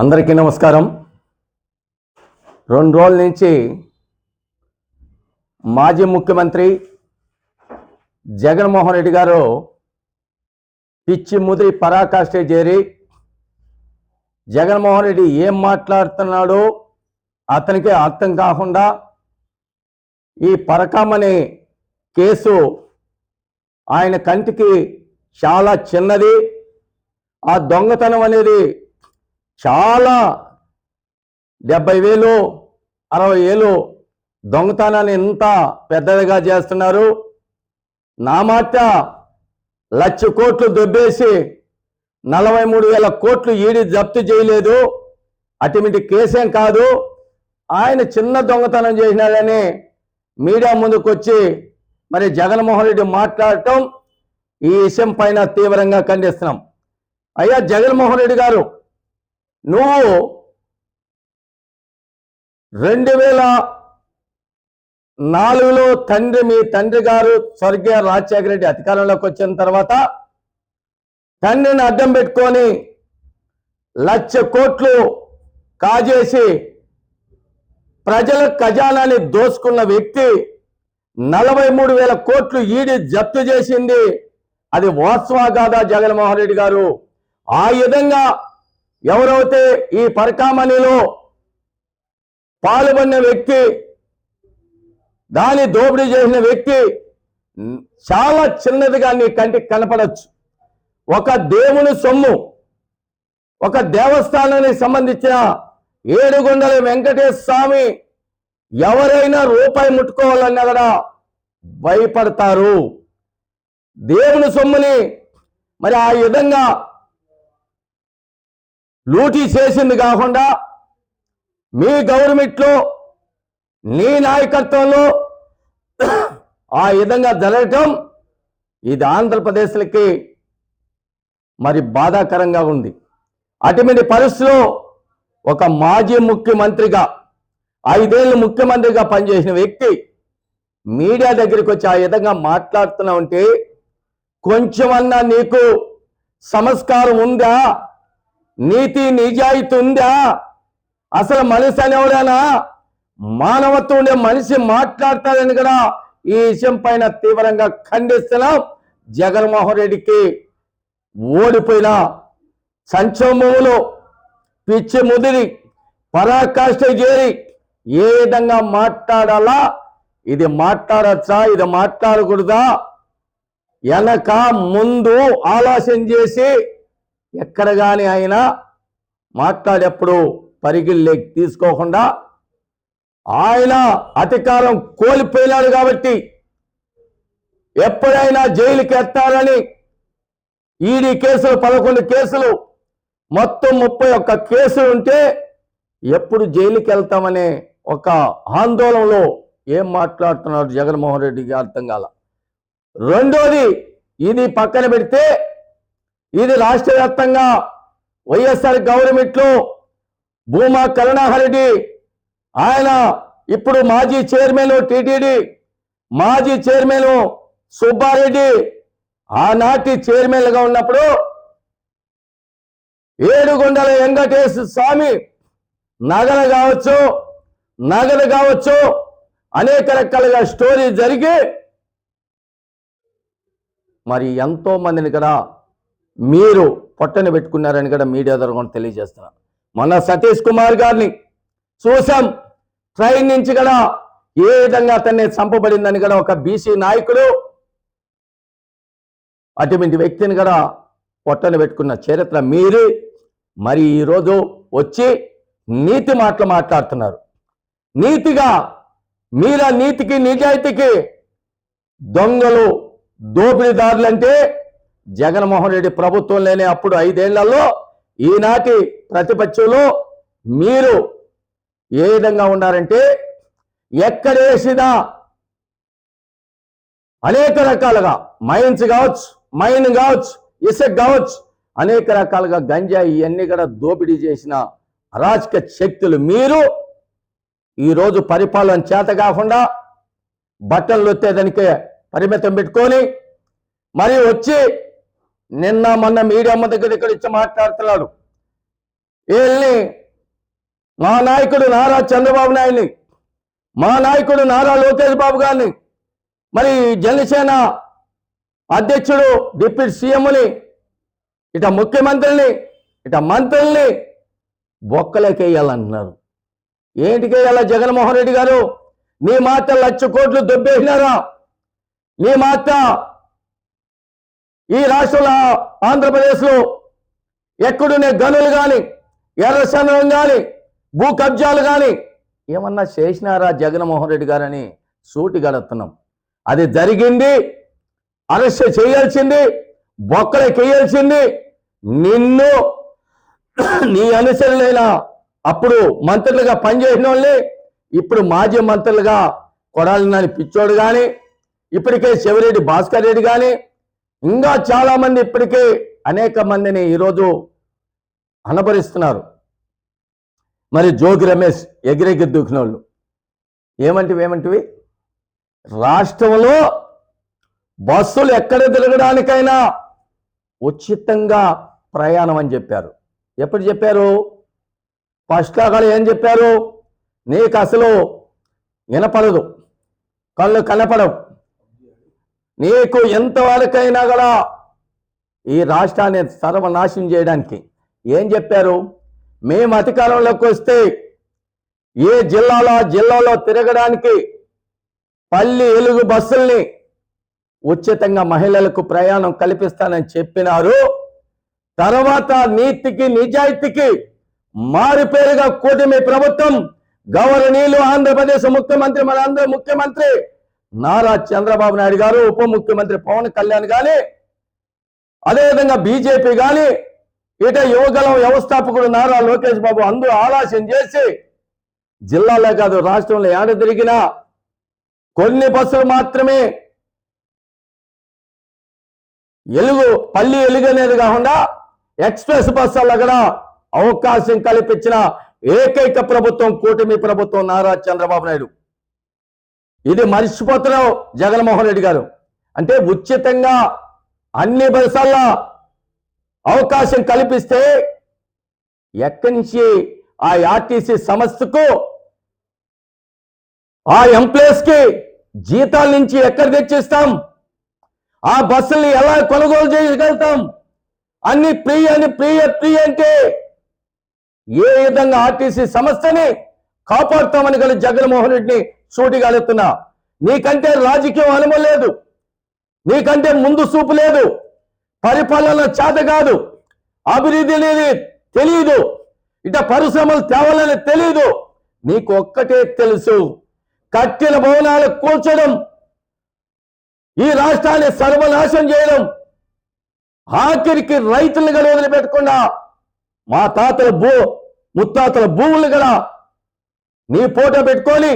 అందరికీ నమస్కారం. 2 రోజుల నుంచి మాజీ ముఖ్యమంత్రి జగన్మోహన్ రెడ్డి గారు పిచ్చి ముదిరి పరాకాష్ఠ చేరి జగన్మోహన్ రెడ్డి ఏం మాట్లాడుతున్నాడో అతనికి అర్థం కాకుండా ఈ పరకామణి కేసు ఆయన కంటికి చాలా చిన్నది, ఆ దొంగతనం అనేది చాలా 70,000 60,000 దొంగతనాన్ని ఎంత పెద్దదిగా చేస్తున్నారు. నా మాట 1,00,000 కోట్లు దొబ్బేసి 43,000 కోట్లు ఈడీ జప్తు చేయలేదు. అటువంటి కేసేం కాదు. ఆయన చిన్న దొంగతనం చేసినాడని మీడియా ముందుకు వచ్చి మరి జగన్మోహన్ రెడ్డి మాట్లాడటం ఈ విషయం పైన తీవ్రంగా ఖండిస్తున్నాం. అయ్యా జగన్మోహన్ రెడ్డి గారు, నువ్వు 2004లో మీ తండ్రి గారు స్వర్గీయ రాజశేఖర రెడ్డి అధికారంలోకి వచ్చిన తర్వాత తండ్రిని అడ్డం పెట్టుకొని 1,00,000 కోట్లు కాజేసి ప్రజల ఖజానాన్ని దోసుకున్న వ్యక్తి 43,000 కోట్లు ఈడీ జప్తు చేసింది. అది వాస్తవా కాదా జగన్మోహన్ రెడ్డి గారు? ఆ విధంగా ఎవరైతే ఈ పరకామణిలో పాల్గొన్న వ్యక్తి, దాని దోపిడీ చేసిన వ్యక్తి చాలా చిన్నదిగా నీ కంటికి కనపడచ్చు. ఒక దేవుని సొమ్ము, ఒక దేవస్థానానికి సంబంధించిన ఏడుగొండల వెంకటేశ్వర స్వామి ఎవరైనా రూపాయి ముట్టుకోవాలన్నా కూడా భయపడతారు. దేవుని సొమ్ముని మరి ఆ విధంగా లూటీ చేసింది కాకుండా మీ గవర్నమెంట్లో నీ నాయకత్వంలో ఆ విధంగా జరగటం ఇది ఆంధ్రప్రదేశ్లకి మరి బాధాకరంగా ఉంది. అటువంటి పరిస్థితిలో ఒక మాజీ ముఖ్యమంత్రిగా 5 ఏళ్ళు ముఖ్యమంత్రిగా పనిచేసిన వ్యక్తి మీడియా దగ్గరికి వచ్చి ఆ విధంగా మాట్లాడుతున్నా ఉంటే కొంచెమన్నా నీకు సంస్కారం ఉందా? నీతి నిజాయితీ ఉందా? అసలు మనిషి అనేవాడైనా మానవత్వం ఉండే మనిషి మాట్లాడతాడని కూడా ఈ విషయం పైన తీవ్రంగా ఖండిస్తున్నాం. జగన్మోహన్ రెడ్డికి ఓడిపోయిన సంక్షోభంలో పిచ్చి ముదిరి పరాకాష్ఠ చేరి ఏ విధంగా మాట్లాడాలా, ఇది మాట్లాడచ్చా, ఇది మాట్లాడకూడదా, వెనక ముందు ఆలోచన చేసి ఎక్కడ కానీ ఆయన మాట్లాడేప్పుడు పరిగిల్లోకి తీసుకోకుండా ఆయన అధికారం కోల్పోయినాడు కాబట్టి ఎప్పుడైనా జైలుకి ఎత్తాలని ఈడీ కేసులు 11 కేసులు మొత్తం 31 కేసులు ఉంటే ఎప్పుడు జైలుకి వెళ్తామనే ఒక ఆందోళనలో ఏం మాట్లాడుతున్నాడు జగన్మోహన్ రెడ్డికి అర్థం కాల. రెండోది, ఇది పక్కన పెడితే ఇది రాష్ట్ర వ్యాప్తంగా వైఎస్ఆర్ గవర్నమెంట్లో భూమా కరుణాకర్ రెడ్డి, ఆయన ఇప్పుడు మాజీ చైర్మన్ టీటీడీ, మాజీ చైర్మన్ సుబ్బారెడ్డి ఆనాటి చైర్మన్గా ఉన్నప్పుడు ఏడుగొండల వెంకటేశ్వర స్వామి నగలు కావచ్చు అనేక రకాలుగా స్టోరీ జరిగి మరి ఎంతో మందిని కూడా మీరు పొట్టని పెట్టుకున్నారని కూడా మీడియా ద్వారా తెలియజేస్తున్నారు. మొన్న సతీష్ కుమార్ గారిని చూసాం, ట్రైన్ నుంచి కూడా ఏ విధంగా అతన్ని చంపబడిందని కూడా ఒక బీసీ నాయకుడు అటువంటి వ్యక్తిని కూడా పొట్టని పెట్టుకున్న చరిత్ర మీరు. మరి ఈరోజు వచ్చి నీతి మాటలు మాట్లాడుతున్నారు. నీతిగా మీరా నీతికి నిజాయితీకి దొంగలు దోపిడీదారులంటే జగన్మోహన్ రెడ్డి ప్రభుత్వంలోనే అప్పుడు 5 ఏళ్లలో ఈనాటి ప్రతిపక్షంలో మీరు ఏ విధంగా ఉన్నారంటే ఎక్కడేసినా అనేక రకాలుగా మైన్ కావచ్చు, ఇసుక కావచ్చు, అనేక రకాలుగా గంజాయి ఇవన్నీ కూడా దోపిడీ చేసిన అరాచక శక్తులు మీరు. ఈరోజు పరిపాలన చేత కాకుండా బట్టలు వచ్చేదానికే పరిమితం పెట్టుకొని మరి వచ్చి నిన్న మొన్న మీడియా దగ్గర ఇక్కడ ఇచ్చి మాట్లాడుతున్నాడు. వీళ్ళని మా నాయకుడు నారా చంద్రబాబు నాయుడిని, మా నాయకుడు నారా లోకేష్ బాబు గారిని, మరి జనసేన అధ్యక్షుడు డిప్యూటీ సీఎంని, ఇట ముఖ్యమంత్రిని, ఇట మంత్రుల్ని బొక్కలకేయాలంటున్నారు. ఏంటికేయాలా జగన్మోహన్ రెడ్డి గారు? నీ మాట 1,00,000 కోట్లు దొబ్బేసినారా? నీ మాట ఈ రాష్ట్రంలో ఆంధ్రప్రదేశ్లో ఎక్కడునే గనులు కానీ, ఎర్రచంద్రం కానీ, భూ కబ్జాలు కానీ ఏమన్నా చేసినారా జగన్మోహన్ రెడ్డి గారని సూటి గడుతున్నాం. అది జరిగింది, అరెస్ట్ చేయాల్సింది, బొక్కలకేయాల్సింది నిన్ను, నీ అనుచరులైన అప్పుడు మంత్రులుగా పనిచేసిన వాళ్ళని ఇప్పుడు మాజీ మంత్రులుగా కొడాలి నాని పిచ్చోడు కానీ, ఇప్పటికే చెవిరెడ్డి భాస్కర్ రెడ్డి కానీ, ఇంకా చాలామంది ఇప్పటికే అనేక మందిని ఈరోజు అనబరిస్తున్నారు. మరి జోగి రమేష్ ఎగిరెగిరి దూకిన వాళ్ళు ఏమంటివి రాష్ట్రంలో బస్సులు ఎక్కడ తిరగడానికైనా ఉచితంగా ప్రయాణం అని చెప్పారు. ఎప్పుడు చెప్పారు? ఫస్ట్ లాగా ఏం చెప్పారు? నీకు అసలు వినపడదు, కళ్ళు కనపడవు, నీకు ఎంతవరకైనా కూడా ఈ రాష్ట్రాన్ని సర్వనాశనం చేయడానికి ఏం చెప్పారు? మేము అధికారంలోకి వస్తే ఏ జిల్లాలో తిరగడానికి పల్లి ఎలుగు బస్సుల్ని ఉచితంగా మహిళలకు ప్రయాణం కల్పిస్తానని చెప్పినారు. తర్వాత నీతికి నిజాయితీకి మారుపేరుగా కూటమి ప్రభుత్వం, గౌరవనీయులు ఆంధ్రప్రదేశ్ ముఖ్యమంత్రి, మన ఆంధ్ర ముఖ్యమంత్రి నారా చంద్రబాబు నాయుడు గారు, ఉప ముఖ్యమంత్రి పవన్ కళ్యాణ్ కానీ, అదేవిధంగా బీజేపీ కానీ, ఇట యువగలం వ్యవస్థాపకుడు నారా లోకేష్ బాబు అందరూ ఆలోచన చేసి జిల్లాలో కాదు రాష్ట్రంలో ఏడ తిరిగినా కొన్ని బస్సులు మాత్రమే పల్లి ఎలుగు అనేది కాకుండా ఎక్స్ప్రెస్ బస్సుల్లో కూడా అవకాశం కల్పించిన ఏకైక ప్రభుత్వం కూటమి ప్రభుత్వం నారా చంద్రబాబు నాయుడు. ఇది మర్చిపోతున్నావు జగన్మోహన్ రెడ్డి గారు. అంటే ఉచితంగా అన్ని బస్సుల్లో అవకాశం కల్పిస్తే ఎక్కడి నుంచి ఆ ఆర్టీసీ సంస్థకు, ఆ ఎంప్లాయీస్ కి జీతాల నుంచి ఎక్కడ తెచ్చిస్తాం? ఆ బస్సుల్ని ఎలా కొనుగోలు చేయగలుగుతాం? అన్ని ఫ్రీ అంటే ఏ విధంగా ఆర్టీసీ సంస్థని కాపాడుతామని కలిసి జగన్మోహన్ రెడ్డిని సూటిగా అడుగుతున్నా. నీకంటే రాజకీయం అనుభవం లేదు, నీకంటే ముందు చూపు లేదు, పరిపాలన చేత కాదు, అభివృద్ధి అనేది తెలియదు, ఇట పరిశ్రమలు తేవాలని తెలియదు. నీకు ఒక్కటే తెలుసు, కట్టిన భవనాలు కూల్చడం, ఈ రాష్ట్రాన్ని సర్వనాశనం చేయడం, ఆఖరికి రైతులను కూడా వదిలిపెట్టకుండా మా తాతల ముత్తాతల భూములు కూడా నీ ఫోటో పెట్టుకొని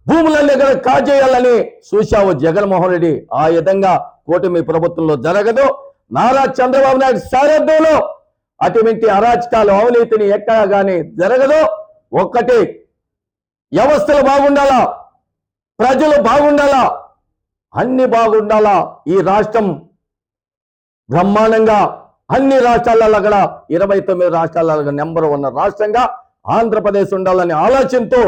భూములన్నీ కూడా కాజేయాలని చూశావు జగన్మోహన్ రెడ్డి. ఆ విధంగా కూటమి ప్రభుత్వంలో జరగదు. నారా చంద్రబాబు నాయుడు సారథ్యంలో అటువంటి అరాచకాలు, అవినీతిని ఎక్కడా కానీ జరగదు. ఒక్కటి, వ్యవస్థలు బాగుండాలా, ప్రజలు బాగుండాలా, అన్ని బాగుండాలా. ఈ రాష్ట్రం బ్రహ్మాండంగా అన్ని రాష్ట్రాలలో కూడా 29 రాష్ట్రాలలో నెంబర్ 1 రాష్ట్రంగా ఆంధ్రప్రదేశ్ ఉండాలనే ఆలోచనతో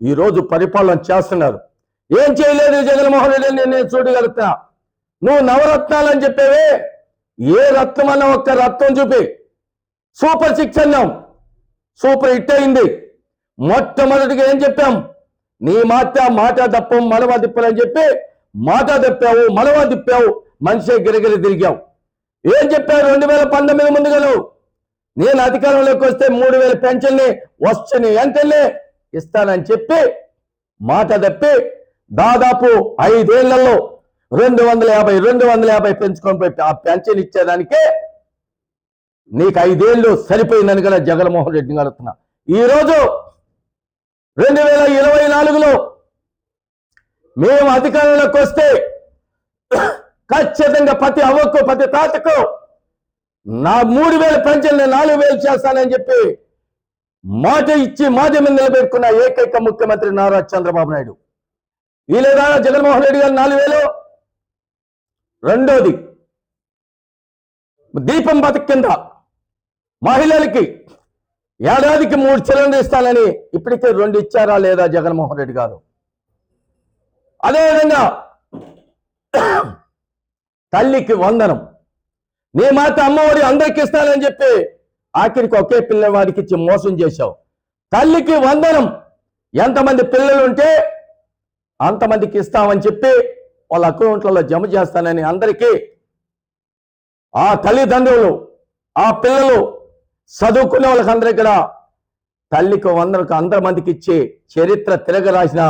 ఈరోజు పరిపాలన చేస్తున్నారు. ఏం చేయలేదు జగన్మోహన్ రెడ్డి, నేను చూడగలుగుతున్నా. నువ్వు నవరత్నాలని చెప్పేవే, ఏ రత్నం అన్న ఒక్క రత్నం చూపి. సూపర్ 6 అన్నాం, సూపర్ హిట్ అయింది. మొట్టమొదటిగా ఏం చెప్పాం? నీ మాట దప్పం మలవా దిప్పలని చెప్పి మాట దప్పావు, మలవా దిప్పావు, మనిషి గిరగిరి తిరిగావు. ఏం చెప్పావు? 2019 ముందుగలు నేను అధికారంలోకి వస్తే 3,000 పెన్షన్ని వస్తుని వెంటనే ఇస్తానని చెప్పి మాట తప్పి దాదాపు 5 ఏళ్లలో 250 పెంచుకొని పోయి ఆ పెన్షన్ ఇచ్చేదానికే నీకు 5 ఏళ్ళు సరిపోయిందని కూడా జగన్మోహన్ రెడ్డిని అడుగుతున్నా. ఈరోజు 2024లో మేము అధికారంలోకి వస్తే ఖచ్చితంగా ప్రతి అవ్వకు, ప్రతి తాతకు నా 3,000 పెన్షన్ని 4,000 చేస్తానని చెప్పి మాట ఇచ్చి మాట మీద నిలబెట్టుకున్న ఏకైక ముఖ్యమంత్రి నారా చంద్రబాబు నాయుడు. ఈ లేదా జగన్మోహన్ రెడ్డి గారు 4,000. రెండోది, దీపం పథకం కింద మహిళలకి ఏడాదికి 3 సిలిండర్ ఇస్తానని ఇప్పటికే 2 ఇచ్చారా లేదా జగన్మోహన్ రెడ్డి గారు? అదేవిధంగా తల్లికి వందనం, నీ మాట అమ్మఒడి అందరికి ఇస్తానని చెప్పి ఆఖరికి ఒకే పిల్లవాడికి ఇచ్చి మోసం చేశావు. తల్లికి వందనం ఎంతమంది పిల్లలు ఉంటే అంతమందికి ఇస్తామని చెప్పి వాళ్ళ అకౌంట్లలో జమ చేస్తానని అందరికీ ఆ తల్లిదండ్రులు ఆ పిల్లలు చదువుకునే వాళ్ళకందరికీ కూడా తల్లికి వందనకు అందమందికి ఇచ్చి చరిత్ర తిరగరాసిన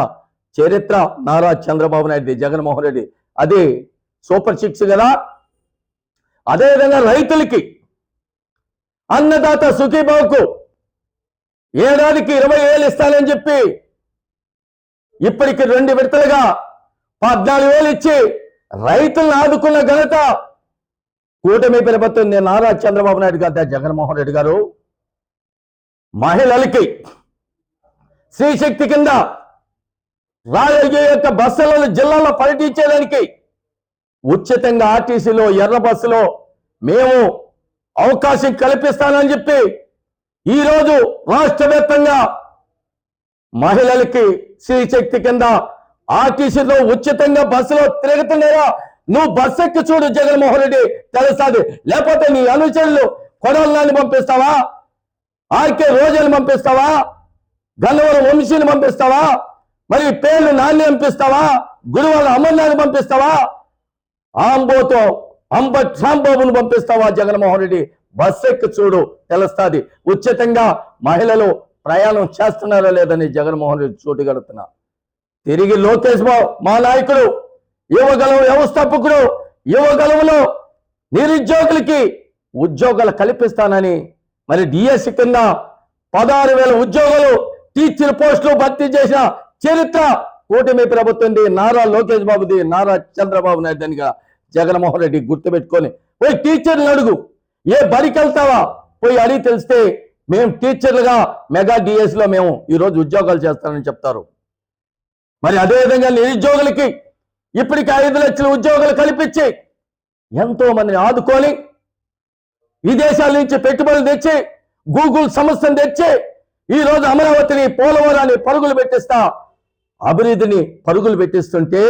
చరిత్ర నారా చంద్రబాబు నాయుడు, జగన్మోహన్ రెడ్డి. అది సూపర్ 6 కదా. అదేవిధంగా రైతులకి అన్నదాత సుఖీభావుకు ఏడాదికి 20,000 ఇస్తానని చెప్పి ఇప్పటికి 2 విడతలుగా 14,000 ఇచ్చి రైతులను ఆదుకున్న ఘనత కూటమి ప్రభుత్వం నారా చంద్రబాబు నాయుడు గారు, జగన్మోహన్ రెడ్డి గారు. మహిళలకి శ్రీశక్తి కింద రాజకీయ యొక్క బస్సులను జిల్లాలో పర్యటించేదానికి ఉచితంగా ఆర్టీసీలో ఎర్ర బస్సులో మేము అవకాశం కల్పిస్తానని చెప్పి ఈరోజు రాష్ట్ర వ్యాప్తంగా మహిళలకి శ్రీశక్తి కింద ఆర్టీసీలో ఉచితంగా బస్సులో తిరుగుతున్నాయా? నువ్వు బస్సు ఎక్కి చూడు జగన్మోహన్ రెడ్డి, తెలుస్తుంది. లేకపోతే నీ అనుచరులు కొడవల్లాన్ని పంపిస్తావా? ఆర్కే రోజులు పంపిస్తావా? గన్నవరం వంశీని పంపిస్తావా? మరి పేర్లు నాన్ని పంపిస్తావా? గురువాల అమర్నాథ్ పంపిస్తావా? ఆంబోతో అంబట్ రాంబాబును పంపిస్తావా? జగన్మోహన్ రెడ్డి బస్సు ఎక్కి చూడు, తెలుస్తుంది. ఉచితంగా మహిళలు ప్రయాణం చేస్తున్నారో లేదని జగన్మోహన్ రెడ్డి చూడగలుగుతున్నా. తిరిగి లోకేష్ బాబు మా నాయకుడు, యువగలం వ్యవస్థాపకుడు, యువగలంలో నిరుద్యోగులకి ఉద్యోగాలు కల్పిస్తానని మరి డిఎస్సి కింద 16,000 ఉద్యోగాలు టీచర్ పోస్టులు భర్తీ చేసిన చరిత్ర కూటమి ప్రభుత్వంది, నారా లోకేష్ బాబుది, నారా చంద్రబాబు నాయుడు అని జగన్మోహన్ రెడ్డి గుర్తుపెట్టుకొని పోయి టీచర్లు అడుగు. ఏ బడికి వెళ్తావా పోయి అడిగి తెలిస్తే మేము టీచర్లుగా మెగా డిఎస్లో మేము ఈరోజు ఉద్యోగాలు చేస్తామని చెప్తారు. మరి అదేవిధంగా నిరుద్యోగులకి ఇప్పటికి 5 లక్షల ఉద్యోగాలు కల్పించి ఎంతో మందిని ఆదుకొని విదేశాల నుంచి పెట్టుబడులు తెచ్చి గూగుల్ సంస్థను తెచ్చి ఈరోజు అమరావతిని పోలవరాన్ని పరుగులు పెట్టిస్తా అభివృద్ధిని పరుగులు పెట్టిస్తుంటే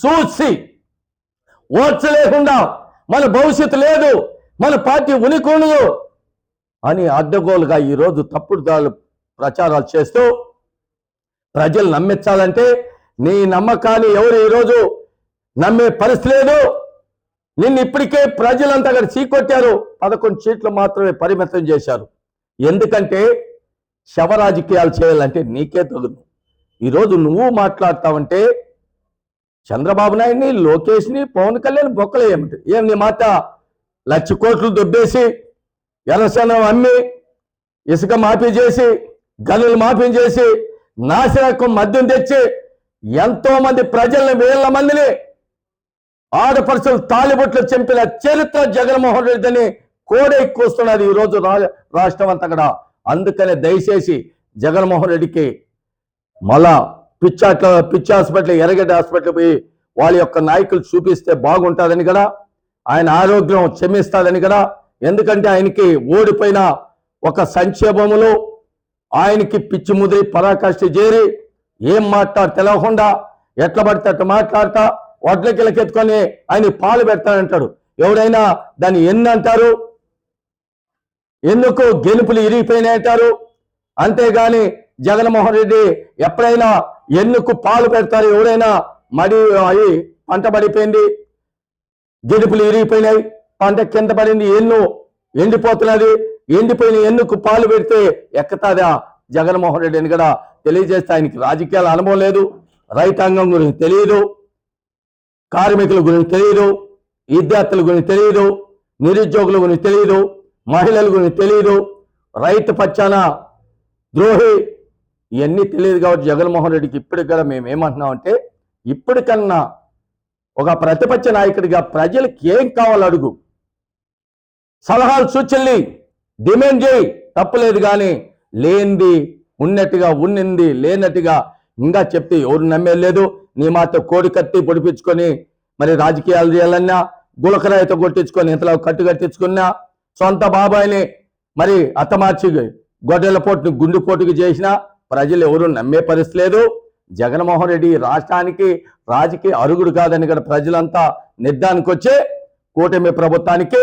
చూసి ఓర్చలేకుండా మన భవిష్యత్తు లేదు, మన పార్టీ ఉనికి ఉండదు అని అడ్డగోలుగా ఈరోజు తప్పుడు ప్రచారాలు చేస్తూ ప్రజలు నమ్మించాలంటే నీ నమ్మకాన్ని ఎవరు ఈరోజు నమ్మే పరిస్థితి లేదు. నిన్ను ఇప్పటికే ప్రజలంతా అక్కడ చీకొట్టారు. 11 సీట్లు మాత్రమే పరిమితం చేశారు. ఎందుకంటే శవ రాజకీయాలు చేయాలంటే నీకే తగుదు. ఈరోజు నువ్వు మాట్లాడతావంటే చంద్రబాబు నాయుడిని, లోకేష్ని, పవన్ కళ్యాణ్ బొక్కలు ఏమిటి? ఏం నీ మాట 1,00,000 కోట్లు దొబ్బేసి ఎర్రచందనం అమ్మి ఇసుక మాఫీ చేసి గనులు మాఫీ చేసి నాసిరకం మద్యం తెచ్చి ఎంతో మంది ప్రజల్ని, వేల మందిని ఆడపడుచులు తాలిబొట్లు చంపిన చరిత్ర జగన్మోహన్ రెడ్డిని కోడే ఎక్కువస్తున్నది ఈరోజు రాష్ట్రం అంతా కూడా. అందుకనే దయచేసి జగన్మోహన్ రెడ్డికి మళ్ళా పిచ్చి హాస్పిటల్, ఎర్రగడ్డ హాస్పిటల్ పోయి వాళ్ళ యొక్క నాయకులు చూపిస్తే బాగుంటుందని కదా, ఆయన ఆరోగ్యం క్షమిస్తుందని కదా. ఎందుకంటే ఆయనకి ఓడిపోయిన ఒక సంక్షేమములు ఆయనకి పిచ్చి ముదిరి పరాకాష్ఠ చేరి ఏం మాట్లాడు తెలవకుండా ఎట్లా పడితే అట్లా మాట్లాడతా వడ్లకిలకెత్తుకొని ఆయన పాలు పెడతానంటాడు. ఎవరైనా దాన్ని ఎన్ని అంటారు? ఎందుకు గెలుపులు ఇరిగిపోయినాయి అంటారు. అంతేగాని జగన్మోహన్ రెడ్డి ఎప్పుడైనా ఎన్నుకు పాలు పెడతారు? ఎవరైనా మడి అయి పంట పడిపోయింది, గెలుపులు ఇరిగిపోయినాయి, పంట కింద పడింది, ఎన్ను ఎండిపోతున్నది, ఎండిపోయిన ఎన్నుకు పాలు పెడితే ఎక్కుతాదా జగన్మోహన్ రెడ్డి అని కూడా తెలియజేస్తే ఆయనకి రాజకీయాల అనుభవం లేదు, రైతాంగం గురించి తెలియదు, కార్మికుల గురించి తెలియదు, విద్యార్థుల గురించి తెలియదు, నిరుద్యోగుల గురించి తెలియదు, మహిళల గురించి తెలియదు, రైతు పక్షాన ద్రోహి, ఇవన్నీ తెలియదు. కాబట్టి జగన్మోహన్ రెడ్డికి ఇప్పటికి కూడా మేము ఏమంటున్నామంటే ఇప్పటికన్నా ఒక ప్రతిపక్ష నాయకుడిగా ప్రజలకు ఏం కావాలో అడుగు, సలహాలు సూచనలు డిమాండ్ చేయి, తప్పులేదు. కానీ లేనిది ఉన్నట్టుగా, ఉన్నింది లేనట్టుగా ఇంకా చెప్తే ఎవరు నమ్మేలేదు. నీ మాట కోడి కత్తి పొడిపించుకొని మరి రాజకీయాలు చేయాలన్నా, గులకరాయితో కొట్టించుకొని ఇంతలో కట్టు కట్టించుకున్నా సొంత బాబాయిని మరి అత్తమార్చి గొడ్డెల పోటుని గుండెపోటుకు చేసిన ప్రజలు ఎవరు నమ్మే పరిస్థితి లేదు. జగన్మోహన్ రెడ్డి రాష్ట్రానికి రాజకీయ అరుగుడు కాదని కూడా ప్రజలంతా నిర్ధారణకు వచ్చే కూటమి ప్రభుత్వానికి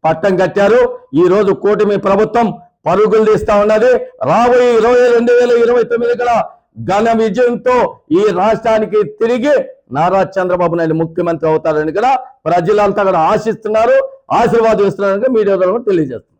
పట్టం కట్టారు. ఈ రోజు కూటమి ప్రభుత్వం పరుగులు తీస్తా ఉన్నది. రాబోయే 2029 కూడా ఘన విజయంతో ఈ రాష్ట్రానికి తిరిగి నారా చంద్రబాబు నాయుడు ముఖ్యమంత్రి అవుతారని కూడా ప్రజలంతా కూడా ఆశిస్తున్నారు, ఆశీర్వాదం ఇస్తున్నారని మీడియా ద్వారా తెలియజేస్తున్నారు.